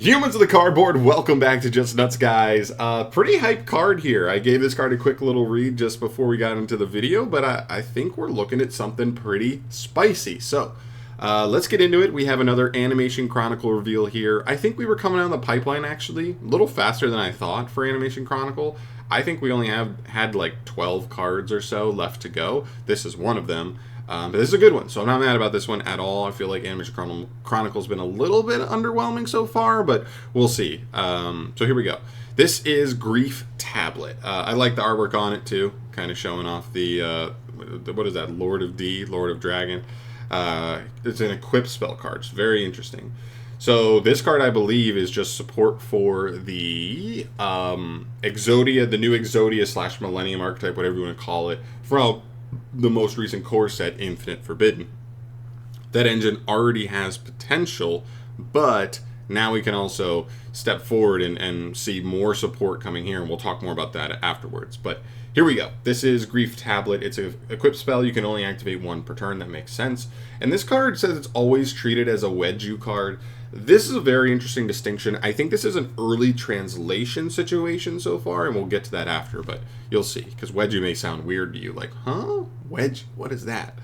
Humans of the Cardboard, welcome back to Just Nuts, guys. Pretty hype card here. I gave this card a quick little read just before we got into the video, but I think we're looking at something pretty spicy. So, let's get into it. We have another Animation Chronicle reveal here. I think we were coming down the pipeline, actually, a little faster than I thought for Animation Chronicle. I think we only had like 12 cards or so left to go. This is one of them. But this is a good one, so I'm not mad about this one at all. I feel like Animation Chronicle's been a little bit underwhelming so far, but we'll see. So here we go. This is Grief Tablet. I like the artwork on it too, kind of showing off the what is that? Lord of D, Lord of Dragon. It's an equip spell card. It's very interesting. So this card, I believe, is just support for the EXODIA, the new EXODIA / Millennium archetype, whatever you want to call it, from the most recent core set, Infinite Forbidden. That engine already has potential, but now we can also step forward and see more support coming here, and we'll talk more about that afterwards. But here we go. This is Grief Tablet. It's a equip spell. You can only activate one per turn. That makes sense. And this card says it's always treated as a Wedju card. This is a very interesting distinction. I think this is an early translation situation so far, and we'll get to that after, but you'll see, because Wedju may sound weird to you, like, huh? Wedge? What is that?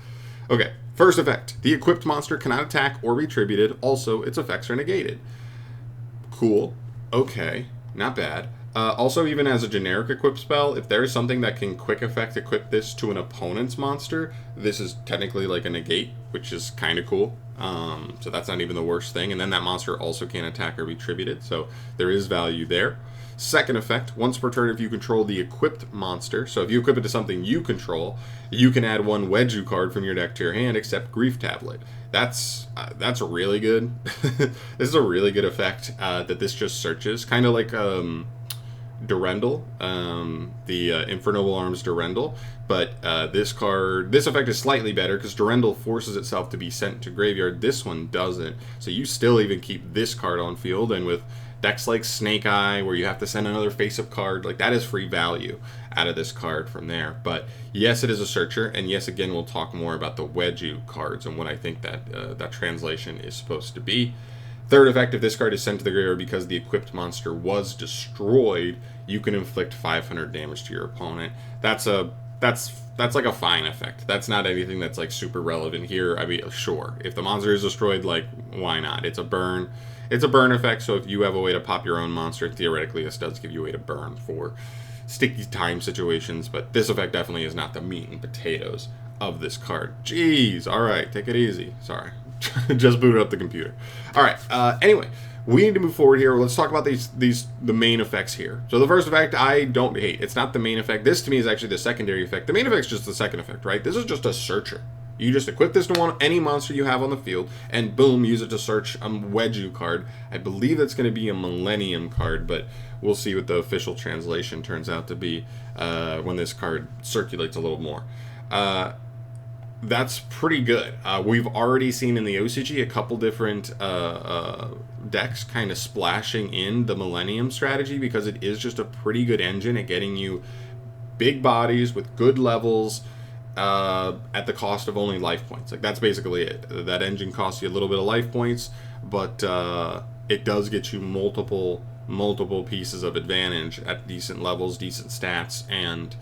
Okay, first effect. The equipped monster cannot attack or be tributed. Also, its effects are negated. Cool. Okay, not bad. Also, even as a generic equip spell, if there is something that can quick effect equip this to an opponent's monster, this is technically like a negate, which is kind of cool. So that's not even the worst thing. And then that monster also can't attack or be tributed, so there is value there. Second effect, once per turn if you control the equipped monster, so if you equip it to something you control, you can add one Wedju card from your deck to your hand except Grief Tablet. That's really good. This is a really good effect that this just searches, kind of like Durendal, the Infernoble Arms Durendal, but this effect is slightly better because Durendal forces itself to be sent to graveyard. This one doesn't, so you still even keep this card on field, and with decks like Snake Eye, where you have to send another face-up card, like that is free value out of this card from there. But yes, it is a searcher, and yes, again, we'll talk more about the Wedju cards and what I think that that translation is supposed to be. Third effect, if this card is sent to the graveyard because the equipped monster was destroyed, you can inflict 500 damage to your opponent. That's like a fine effect. That's not anything that's like super relevant here. I mean, sure, if the monster is destroyed, like, why not? It's a burn. It's a burn effect, so if you have a way to pop your own monster, theoretically this does give you a way to burn for sticky time situations, but this effect definitely is not the meat and potatoes of this card. Jeez, alright, take it easy. Sorry. Just booted up the computer. Alright, anyway, we need to move forward here. Let's talk about the main effects here. So the first effect, I don't hate. It's not the main effect. This, to me, is actually the secondary effect. The main effect is just the second effect, right? This is just a searcher. You just equip this to any monster you have on the field, and boom, use it to search a Wedju card. I believe that's going to be a Millennium card, but we'll see what the official translation turns out to be when this card circulates a little more. That's pretty good. We've already seen in the OCG a couple different decks kind of splashing in the Millennium strategy because it is just a pretty good engine at getting you big bodies with good levels at the cost of only life points. Like, that's basically it. That engine costs you a little bit of life points, but it does get you multiple pieces of advantage at decent levels, decent stats, and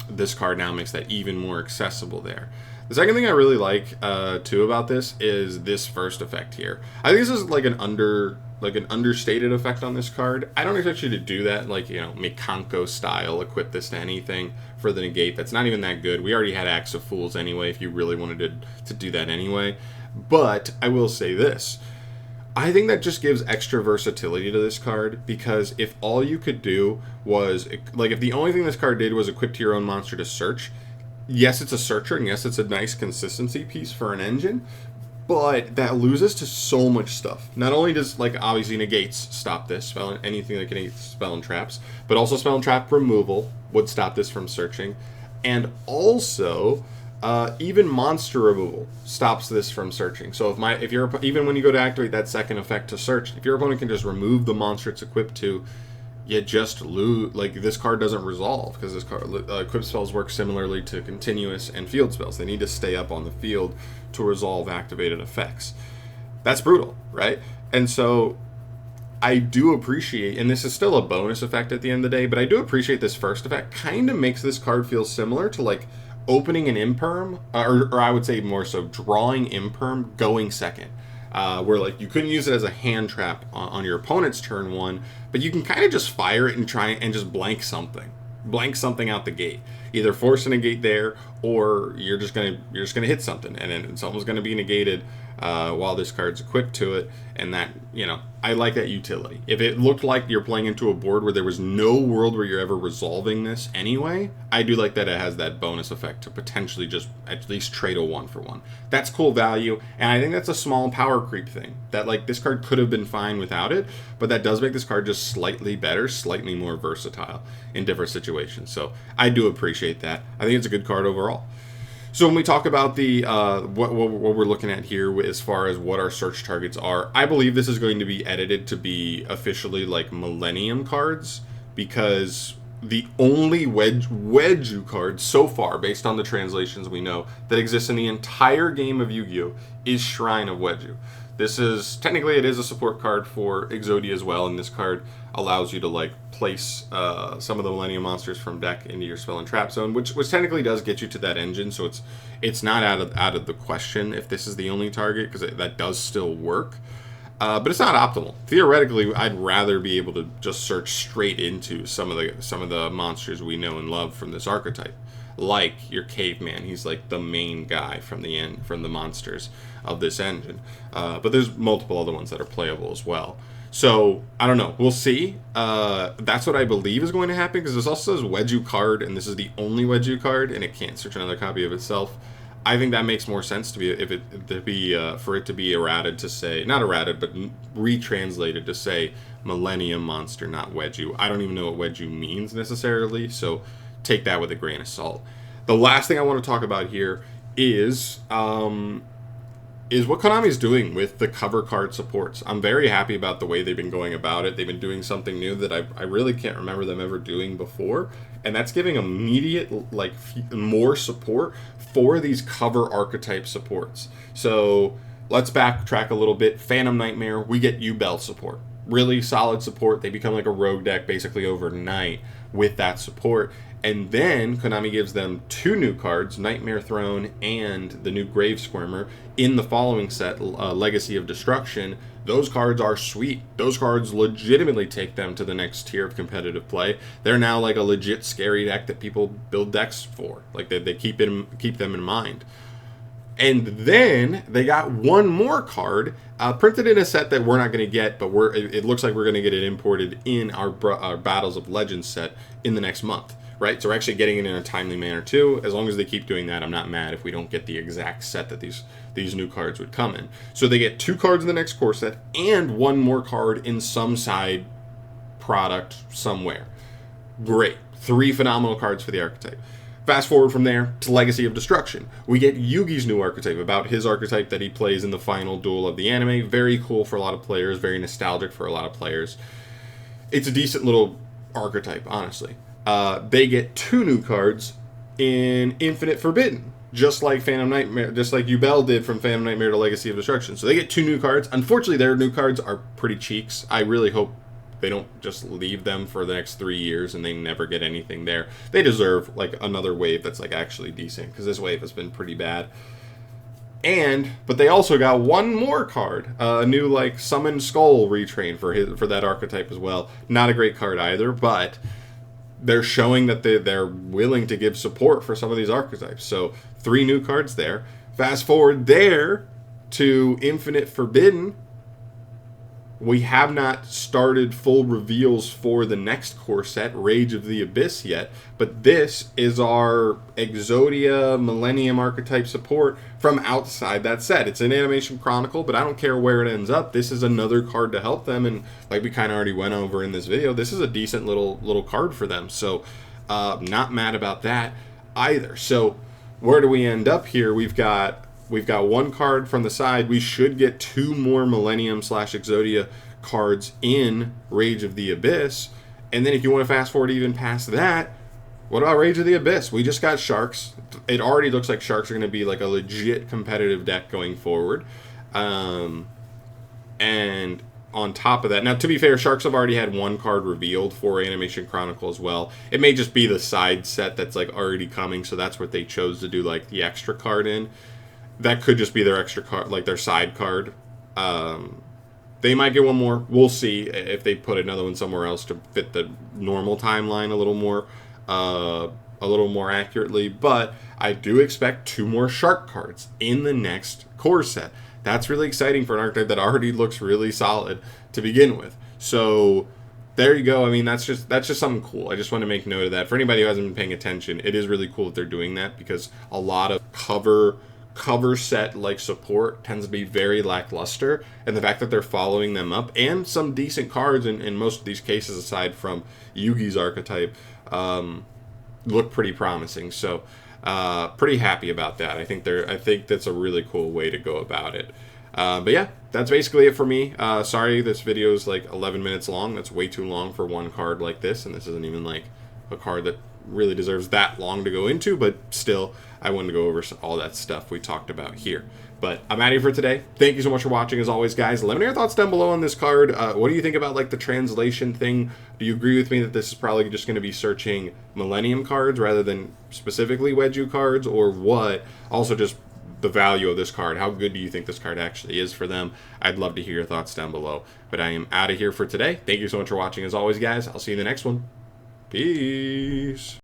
this card now makes that even more accessible there. The second thing I really like too about this is this first effect here. I think this is like an understated effect on this card. I don't expect you to do that, like, you know, Mikanko style, equip this to anything for the negate. That's not even that good. We already had Axe of Fools anyway, if you really wanted to do that anyway. But I will say this. I think that just gives extra versatility to this card, because if all you could do was, like, if the only thing this card did was equip to your own monster to search, yes, it's a searcher, and yes, it's a nice consistency piece for an engine, but that loses to so much stuff. Not only does, like, obviously negates stop this, anything that can negate spell and traps, but also spell and trap removal would stop this from searching, and also even monster removal stops this from searching. So if you're even when you go to activate that second effect to search, if your opponent can just remove the monster it's equipped to, you just lose. Like, this card doesn't resolve, because this card equipped spells work similarly to continuous and field spells. They need to stay up on the field to resolve activated effects. That's brutal, right? And so I do appreciate, and this is still a bonus effect at the end of the day, but I do appreciate this first effect. Kind of makes this card feel similar to like opening an imperm, or I would say more so drawing imperm going second. Where like you couldn't use it as a hand trap on your opponent's turn one, but you can kind of just fire it and try and just blank something out the gate, either force a negate there, or you're just gonna hit something, and then something's gonna be negated while this card's equipped to it. And that, I like that utility. If it looked like you're playing into a board where there was no world where you're ever resolving this anyway, I do like that it has that bonus effect to potentially just at least trade a 1-for-1. That's cool value, and I think that's a small power creep thing that like this card could have been fine without it, but that does make this card just slightly better, slightly more versatile in different situations. So I do appreciate that. I think it's a good card overall. So when we talk about the what we're looking at here as far as what our search targets are, I believe this is going to be edited to be officially like Millennium cards, because the only Wedju card so far, based on the translations we know, that exists in the entire game of Yu-Gi-Oh! Is Shrine of Wedju. This is, technically it is a support card for EXODIA as well, and this card allows you to like place some of the Millennium monsters from deck into your spell and trap zone, which technically does get you to that engine, so it's not out of the question if this is the only target, because that does still work. But it's not optimal. Theoretically, I'd rather be able to just search straight into some of the monsters we know and love from this archetype, like your caveman. He's like the main guy from the monsters of this engine. But there's multiple other ones that are playable as well. So I don't know. We'll see. That's what I believe is going to happen, because this also says Wedju card, and this is the only Wedju card, and it can't search another copy of itself. I think that makes more sense for it to be errated to say, not errated, but retranslated to say Millennium monster, not Wedju. I don't even know what Wedju means necessarily, so take that with a grain of salt. The last thing I want to talk about here is what Konami's doing with the cover card supports. I'm very happy about the way they've been going about it. They've been doing something new that I really can't remember them ever doing before, and that's giving immediate, like, more support for these cover archetype supports. So let's backtrack a little bit. Phantom Nightmare, we get U-Bell support. Really solid support. They become like a rogue deck basically overnight with that support. And then Konami gives them 2 new cards, Nightmare Throne and the new Grave Squirmer, in the following set, Legacy of Destruction. Those cards are sweet. Those cards legitimately take them to the next tier of competitive play. They're now like a legit scary deck that people build decks for. Like they keep them in mind. And then they got one more card printed in a set that we're not going to get, but it looks like we're going to get it imported in our Battles of Legends set in the next month. Right, so we're actually getting it in a timely manner too. As long as they keep doing that, I'm not mad if we don't get the exact set that these new cards would come in. So they get 2 cards in the next core set and 1 more card in some side product somewhere. Great, 3 phenomenal cards for the archetype. Fast forward from there to Legacy of Destruction. We get Yugi's new archetype, about his archetype that he plays in the final duel of the anime. Very cool for a lot of players, very nostalgic for a lot of players. It's a decent little archetype, honestly. They get 2 new cards in Infinite Forbidden, just like Phantom Nightmare, just like U-Bell did from Phantom Nightmare to Legacy of Destruction. So they get 2 new cards. Unfortunately, their new cards are pretty cheeks. I really hope they don't just leave them for the next 3 years and they never get anything there. They deserve like another wave that's like actually decent, because this wave has been pretty bad. But they also got 1 more card, a new like Summon Skull retrain for that archetype as well. Not a great card either, but they're showing that they're willing to give support for some of these archetypes. So 3 new cards there. Fast forward there to Infinite Forbidden. We have not started full reveals for the next core set, Rage of the Abyss, yet, but this is our EXODIA Millennium archetype support from outside that set. It's an Animation Chronicle, but I don't care where it ends up. This is another card to help them, and like we kind of already went over in this video, this is a decent little card for them. So not mad about that either. So where do we end up here? We've got 1 card from the side. We should get 2 more Millennium / EXODIA cards in Rage of the Abyss. And then if you want to fast forward even past that, what about Rage of the Abyss? We just got Sharks. It already looks like Sharks are going to be like a legit competitive deck going forward. And on top of that, now to be fair, Sharks have already had one card revealed for Animation Chronicle as well. It may just be the side set that's like already coming, so that's what they chose to do like the extra card in. That could just be their extra card, like their side card. They might get one more. We'll see if they put another one somewhere else to fit the normal timeline a little more accurately. But I do expect 2 more Shark cards in the next core set. That's really exciting for an archetype that already looks really solid to begin with. So there you go. I mean, that's just something cool. I just want to make note of that. For anybody who hasn't been paying attention, it is really cool that they're doing that, because a lot of cover set like support tends to be very lackluster, and the fact that they're following them up, and some decent cards in most of these cases aside from Yugi's archetype, look pretty promising. So pretty happy about that. I think that's a really cool way to go about it. But yeah, that's basically it for me. Sorry this video is like 11 minutes long. That's way too long for one card like this, and this isn't even like a card that really deserves that long to go into, but still, I wanted to go over all that stuff we talked about here. But I'm out of here for today. Thank you so much for watching, as always, guys. Let me know your thoughts down below on this card. What do you think about like the translation thing? Do you agree with me that this is probably just going to be searching Millennium cards rather than specifically Wedju cards, or what? Also, just the value of this card. How good do you think this card actually is for them? I'd love to hear your thoughts down below. But I am out of here for today. Thank you so much for watching, as always, guys. I'll see you in the next one. Peace.